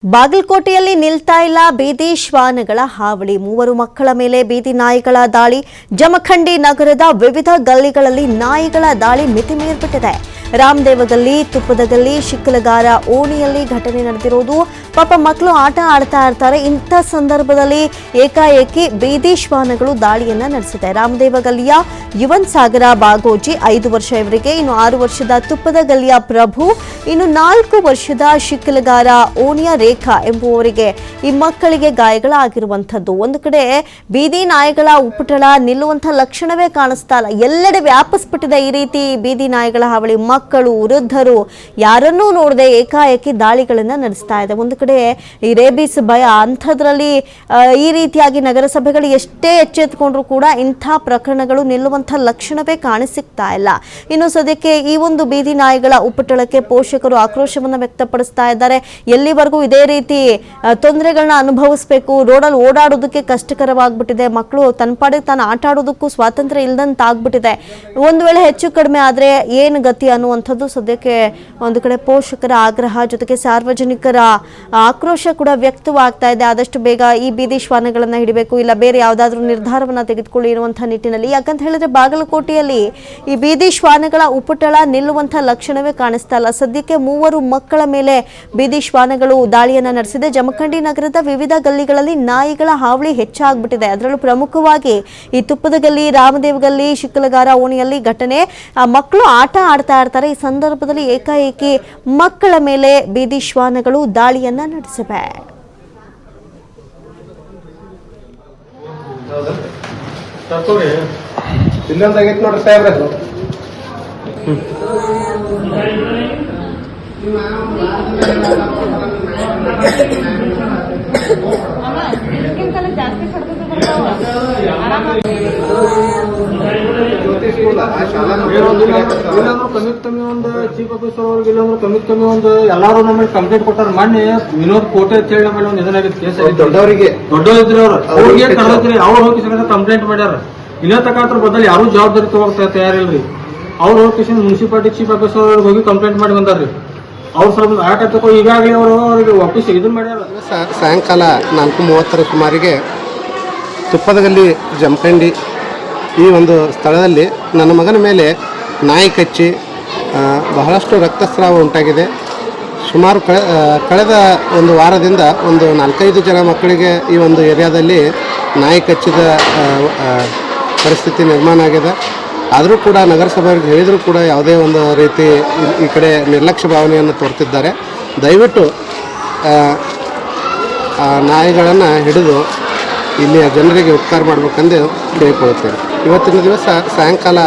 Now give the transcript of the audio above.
ಬಾಗಲಕೋಟೆಯಲ್ಲಿ ನಿಲ್ತಾ ಇಲ್ಲ ಬೀದಿ ಶ್ವಾನಗಳ ಹಾವಳಿ. 3 ಮಕ್ಕಳ ಮೇಲೆ ಬೀದಿ ನಾಯಿಗಳ ದಾಳಿ. ಜಮಖಂಡಿ ನಗರದ ವಿವಿಧ ಗಲ್ಲಿಗಳಲ್ಲಿ ನಾಯಿಗಳ ದಾಳಿ ಮಿತಿಮೀರಿಬಿಟ್ಟಿದೆ. ರಾಮದೇವಗಲ್ಲಿ, ತುಪ್ಪದಗಲ್ಲಿ, ಶಿಕ್ಕಲಗಾರ ಓಣಿಯಲ್ಲಿ ಘಟನೆ ನಡೆದಿರೋದು. ಪಾಪ ಮಕ್ಕಳು ಆಟ ಆಡ್ತಾ ಇರ್ತಾರೆ. ಇಂಥ ಸಂದರ್ಭದಲ್ಲಿ ಏಕಾಏಕಿ ಬೀದಿ ಶ್ವಾನಗಳು ದಾಳಿಯನ್ನ ನಡೆಸಿದೆ. ರಾಮದೇವಗಲ್ಲಿಯ ಯುವನ್ ಸಾಗರ ಬಾಗೋಜಿ 5 ವರ್ಷ ಇವರಿಗೆ, ಇನ್ನು 6 ವರ್ಷದ ತುಪ್ಪದಗಲ್ಲಿಯ ಪ್ರಭು, ಇನ್ನು 4 ವರ್ಷದ ಶಿಕ್ಕಲಗಾರ ಓಣಿಯ ರೇಖಾ ಎಂಬುವವರಿಗೆ ಈ ಮಕ್ಕಳಿಗೆ ಗಾಯಗಳಾಗಿರುವಂಥದ್ದು. ಒಂದು ಕಡೆ ಬೀದಿ ನಾಯಿಗಳ ಉಪಟಳ ನಿಲ್ಲುವಂತಹ ಲಕ್ಷಣವೇ ಕಾಣಿಸ್ತಾ ಇಲ್ಲ. ಎಲ್ಲೆಡೆ ವ್ಯಾಪಿಸ್ಬಿಟ್ಟಿದೆ ಈ ರೀತಿ ಬೀದಿ ನಾಯಿಗಳ ಹಾವಳಿ. ಮಕ್ಕಳು, ವೃದ್ಧರು ಯಾರನ್ನೂ ನೋಡದೆ ಏಕಾಏಕಿ ದಾಳಿಗಳನ್ನ ನಡೆಸ್ತಾ ಇದೆ. ಒಂದು ಕಡೆ ಈ ರೇಬಿಸ್ ಭಯ, ಅಂಥದ್ರಲ್ಲಿ ಈ ರೀತಿಯಾಗಿ ನಗರಸಭೆಗಳು ಎಷ್ಟೇ ಎಚ್ಚೆತ್ತುಕೊಂಡ್ರು ಕೂಡ ಇಂಥ ಪ್ರಕರಣಗಳು ನಿಲ್ಲುವಂಥ ಲಕ್ಷಣವೇ ಕಾಣಿಸಿಕ್ತಾ ಇಲ್ಲ. ಇನ್ನು ಸದ್ಯಕ್ಕೆ ಈ ಒಂದು ಬೀದಿ ನಾಯಿಗಳ ಉಪಟಳಕ್ಕೆ ಪೋಷಕರು ಆಕ್ರೋಶವನ್ನು ವ್ಯಕ್ತಪಡಿಸ್ತಾ ಇದ್ದಾರೆ. ಎಲ್ಲಿವರೆಗೂ ಇದೇ ರೀತಿ ತೊಂದರೆಗಳನ್ನ ಅನುಭವಿಸಬೇಕು? ರೋಡಲ್ಲಿ ಓಡಾಡೋದಕ್ಕೆ ಕಷ್ಟಕರವಾಗ್ಬಿಟ್ಟಿದೆ. ಮಕ್ಕಳು ತನ್ನ ಪಾಡಿಗೆ ತಾನು ಆಟ ಆಡೋದಕ್ಕೂ ಸ್ವಾತಂತ್ರ್ಯ ಇಲ್ದಂತ ಆಗ್ಬಿಟ್ಟಿದೆ. ಒಂದು ವೇಳೆ ಹೆಚ್ಚು ಕಡಿಮೆ ಆದರೆ ಏನು ಗತಿ ಅನ್ನುವಂಥದ್ದು ಸದ್ಯಕ್ಕೆ ಒಂದು ಕಡೆ ಪೋಷಕರ ಆಗ್ರಹ, ಜೊತೆಗೆ ಸಾರ್ವಜನಿಕರ ಆಕ್ರೋಶ ಕೂಡ ವ್ಯಕ್ತವಾಗ್ತಾ ಇದೆ. ಆದಷ್ಟು ಬೇಗ ಈ ಬೀದಿ ಶ್ವಾನಗಳನ್ನ ಹಿಡಿಬೇಕು, ಇಲ್ಲ ಬೇರೆ ಯಾವುದಾದ್ರೂ ನಿರ್ಧಾರವನ್ನ ತೆಗೆದುಕೊಳ್ಳಿ ಇರುವಂತಹ ನಿಟ್ಟಿನಲ್ಲಿ. ಯಾಕಂತ ಹೇಳಿದ್ರೆ ಬಾಗಲಕೋಟೆಯಲ್ಲಿ ಈ ಬೀದಿ ಶ್ವಾನಗಳ ಉಪಟಳ ನಿಲ್ಲುವಂಥ ಲಕ್ಷಣವೇ ಕಾಣಿಸ್ತಾ ಇಲ್ಲ. ಸದ್ಯಕ್ಕೆ 3 ಮಕ್ಕಳ ಮೇಲೆ ಬೀದಿ ಶ್ವಾನಗಳು ದಾಳಿಯನ್ನ ನಡೆಸಿದೆ. ಜಮಖಂಡಿ ನಗರದ ವಿವಿಧ ಗಲ್ಲಿಗಳಲ್ಲಿ ನಾಯಿಗಳ ಹಾವಳಿ ಹೆಚ್ಚಾಗ್ಬಿಟ್ಟಿದೆ. ಅದರಲ್ಲೂ ಪ್ರಮುಖವಾಗಿ ಈ ತುಪ್ಪದಗಲ್ಲಿ, ರಾಮದೇವಗಲ್ಲಿ, ಶಿಕ್ಕಲಗಾರ ಓಣಿಯಲ್ಲಿ ಘಟನೆ. ಮಕ್ಕಳು ಆಟ ಆಡ್ತಾ ಇರ್ತಾರೆ. ಈ ಸಂದರ್ಭದಲ್ಲಿ ಏಕಾಏಕಿ ಮಕ್ಕಳ ಮೇಲೆ ಬೀದಿ ಶ್ವಾನಗಳು ದಾಳಿಯನ್ನ ನಡೆಸಿವೆ. ಕಮಿಟ್ ಕಮ್ಮಿ ಒಂದು ಚೀಫ್ ಆಫೀಸರ್ ಅವ್ರಿಗೆ ಇಲ್ಲಾಂದ್ರೆ ಕಮಿಟ್ ಕಮ್ಮಿ ಒಂದು ಎಲ್ಲಾರು ನಮಗೆ ಕಂಪ್ಲೇಂಟ್ ಕೊಟ್ಟಾರ. ಮೊನ್ನೆ ವಿನೋದ್ ಕೋಟೆ ಅಂತ ಹೇಳಿ ನಮ್ಮಲ್ಲಿ ಒಂದು ಇದನ್ನಾಗಿತ್ತು ಕೇಸ್. ದೊಡ್ಡವರಿದ್ರಿ ಅವ್ರಿಗೆ ಕರೆದ್ರಿ, ಅವ್ರು ಹೋಗಿ ಕಂಪ್ಲೇಂಟ್ ಮಾಡ್ಯಾರ. ಇನ್ನ ತಕ್ಕ ಬದಲು ಯಾರು ಜವಾಬ್ದಾರಿ ತಗೋತಾ ತಯಾರಿಲ್ರಿ. ಅವ್ರು ಹೋಗಿ ಮುನ್ಸಿಪಾಲಿಟಿ ಚೀಫ್ ಆಫೀಸರ್ ಅವ್ರಿಗೆ ಹೋಗಿ ಕಂಪ್ಲೇಂಟ್ ಮಾಡಿ ಬಂದಾರ್ರಿ. ಅವ್ರು ಸ್ವಲ್ಪ ಆಟ ತಗೋ ಈಗಾಗಲೇ ಅವರು ಅವ್ರಿಗೆ ವಾಪಸ್ ಇದನ್ನ ಮಾಡ್ಯಾರ. ಸಾಯಂಕಾಲ 4:30 ಸುಮಾರಿಗೆ ತುಪ್ಪದಗಲ್ಲಿ ಜಮಖಂಡಿ ಈ ಒಂದು ಸ್ಥಳದಲ್ಲಿ ನನ್ನ ಮಗನ ಮೇಲೆ ನಾಯಿ ಕಚ್ಚಿ ಬಹಳಷ್ಟು ರಕ್ತಸ್ರಾವ ಉಂಟಾಗಿದೆ. ಸುಮಾರು ಕಳೆದ ಒಂದು ವಾರದಿಂದ ಒಂದು 4-5 ಜನ ಮಕ್ಕಳಿಗೆ ಈ ಒಂದು ಏರಿಯಾದಲ್ಲಿ ನಾಯಿ ಕಚ್ಚಿದ ಪರಿಸ್ಥಿತಿ ನಿರ್ಮಾಣ ಆಗಿದೆ. ಆದರೂ ಕೂಡ ನಗರಸಭೆಯವರಿಗೆ ಹೇಳಿದರೂ ಕೂಡ ಯಾವುದೇ ಒಂದು ರೀತಿ ಈ ಕಡೆ ನಿರ್ಲಕ್ಷ್ಯ ಭಾವನೆಯನ್ನು ತೋರ್ತಿದ್ದಾರೆ. ದಯವಿಟ್ಟು ನಾಯಿಗಳನ್ನು ಹಿಡಿದು ಇಲ್ಲಿಯ ಜನರಿಗೆ ಉಪಕಾರ ಮಾಡಬೇಕೆಂದು ಕೇಳಿಕೊಳ್ಳುತ್ತೇನೆ. ಇವತ್ತಿನ ದಿವಸ ಸಾಯಂಕಾಲ